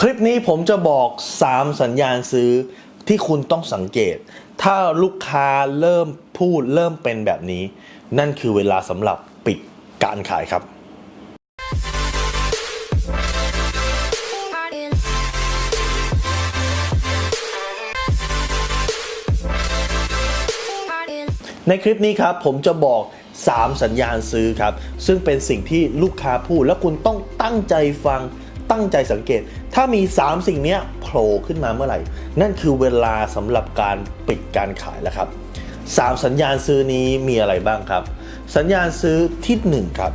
คลิปนี้ผมจะบอก3สัญญาณซื้อที่คุณต้องสังเกตถ้าลูกค้าเริ่มพูดเริ่มเป็นแบบนี้นั่นคือเวลาสำหรับปิดการขายครับในคลิปนี้ครับผมจะบอก3สัญญาณซื้อครับซึ่งเป็นสิ่งที่ลูกค้าพูดแล้วคุณต้องตั้งใจฟังตั้งใจสังเกตถ้ามี3สิ่งนี้โผล่ขึ้นมาเมื่อไหร่นั่นคือเวลาสำหรับการปิดการขายแล้วครับ3สัญญาณซื้อนี้มีอะไรบ้างครับสัญญาณซื้อที่1ครับ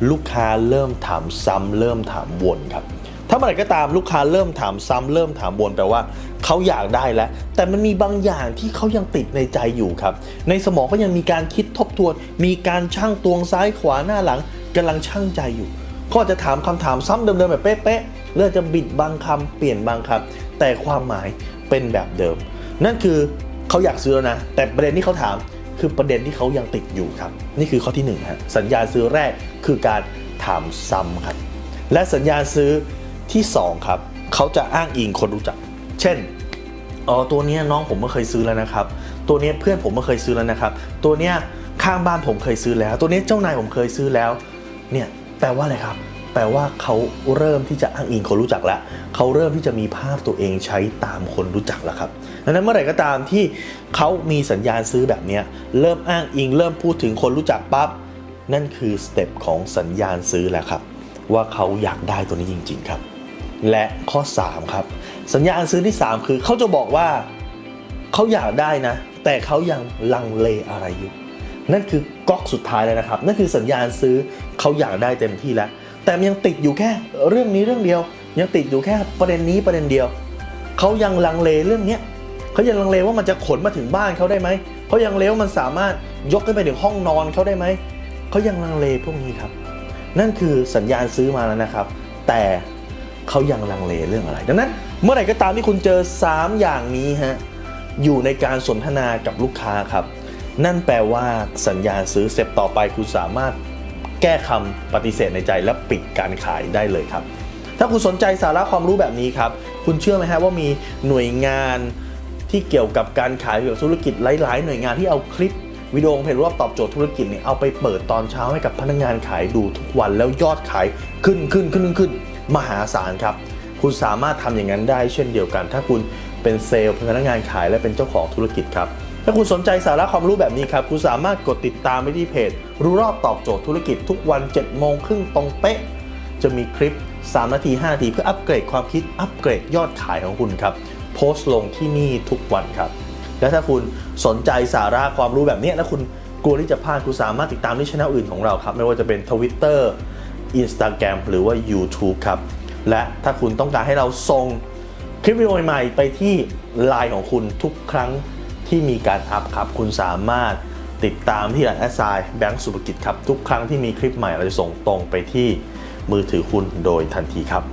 ลูกค้าเริ่มถามซ้ำเริ่มถามวนครับถ้าเมื่อไหร่ก็ตามลูกค้าเริ่มถามซ้ำเริ่มถามวนแปลว่าเขาอยากได้แล้วแต่มันมีบางอย่างที่เขายังติดในใจอยู่ครับในสมองเขายังมีการคิดทบทวนมีการชั่งตวงซ้ายขวาหน้าหลังกำลังชั่งใจอยู่ก็จะถามคำถามซ้ำเดิมๆแบบเป๊ะๆเลือกจะบิดบางคำเปลี่ยนบางคำแต่ความหมายเป็นแบบเดิมนั่นคือเขาอยากซื้อแล้วนะแต่ประเด็นที่เขาถามคือประเด็นที่เขายังติดอยู่ครับนี่คือข้อที่1ฮะสัญญาณซื้อแรกคือการถามซ้ำครับและสัญญาณซื้อที่2ครับเขาจะอ้างอิงคนรู้จักเช่นตัวนี้น้องผมก็เคยซื้อแล้วนะครับตัวนี้เพื่อนผมก็เคยซื้อแล้วนะครับตัวนี้ข้างบ้านผมเคยซื้อแล้วตัวนี้เจ้านายผมเคยซื้อแล้วเนี่ยแปลว่าอะไรครับแปลว่าเขาเริ่มที่จะอ้างอิงคนรู้จักแล้วเขาเริ่มที่จะมีภาพตัวเองใช้ตามคนรู้จักแล้วครับดังนั้นเมื่อไหร่ก็ตามที่เขามีสัญญาณซื้อแบบนี้เริ่มอ้างอิงเริ่มพูดถึงคนรู้จักปั๊บนั่นคือสเต็ปของสัญญาณซื้อแล้วครับว่าเขาอยากได้ตัวนี้จริงๆครับและข้อ3ครับสัญญาณซื้อที่3คือเขาจะบอกว่าเขาอยากได้นะแต่เขายังลังเลอะไรอยู่นั่นคือก๊อกสุดท้ายเลยนะครับนั่นคือสัญญาณซื้อเขาอยากได้เต็มที่แล้วแต่ยังติดอยู่แค่เรื่องนี้เรื่องเดียวยังติดอยู่แค่ประเด็นนี้ประเด็นเดียวเขายังลังเลเรื่องนี้เขายังลังเลว่ามันจะขนมาถึงบ้านเขาได้ไหมเขายังลังเลว่ามันสามารถยกขึ้นไปถึงห้องนอนเขาได้ไหมเขายังลังเลพวกนี้ครับนั่นคือสัญญาณซื้อมาแล้วนะครับแต่เขายังลังเลเรื่องอะไรดังนั้นเมื่อไหร่ก็ตามที่คุณเจอ3อย่างนี้ฮะอยู่ในการสนทนากับลูกค้าครับนั่นแปลว่าสัญญาณซื้อสเต็ปต่อไปคุณสามารถแก้คำปฏิเสธในใจและปิดการขายได้เลยครับถ้าคุณสนใจสาระความรู้แบบนี้ครับคุณเชื่อไหมฮะว่ามีหน่วยงานที่เกี่ยวกับการขายเกี่ยวกับธุรกิจหลายๆหน่วยงานที่เอาคลิปวิดีโอเพจรอบตอบโจทย์ธุรกิจเนี่ยเอาไปเปิดตอนเช้าให้กับพนักงานขายดูทุกวันแล้วยอดขายขึ้นมหาศาลครับคุณสามารถทำอย่างนั้นได้เช่นเดียวกันถ้าคุณเป็นเซลล์เป็นพนักงานขายและเป็นเจ้าของธุรกิจครับถ้าคุณสนใจสาระความรู้แบบนี้ครับคุณสามารถกดติดตามไปที่เพจรู้รอบตอบโจทย์ธุรกิจทุกวัน 7:30 ตรงเป๊ะจะมีคลิป3 นาที 5 นาทีเพื่ออัปเกรดความคิดอัปเกรดยอดขายของคุณครับโพสต์ลงที่นี่ทุกวันครับและถ้าคุณสนใจสาระความรู้แบบนี้และคุณกลัวที่จะพลาดคุณสามารถติดตามที่ช่องอื่นของเราครับไม่ว่าจะเป็น Twitter Instagram หรือว่า YouTube ครับและถ้าคุณต้องการให้เราส่งคลิปวิดีโอใหม่ๆไปที่ LINE ของคุณทุกครั้งที่มีการอัพครับคุณสามารถติดตามที่แอดไซน์แบงก์สุภกิจครับทุกครั้งที่มีคลิปใหม่เราจะส่งตรงไปที่มือถือคุณโดยทันทีครับ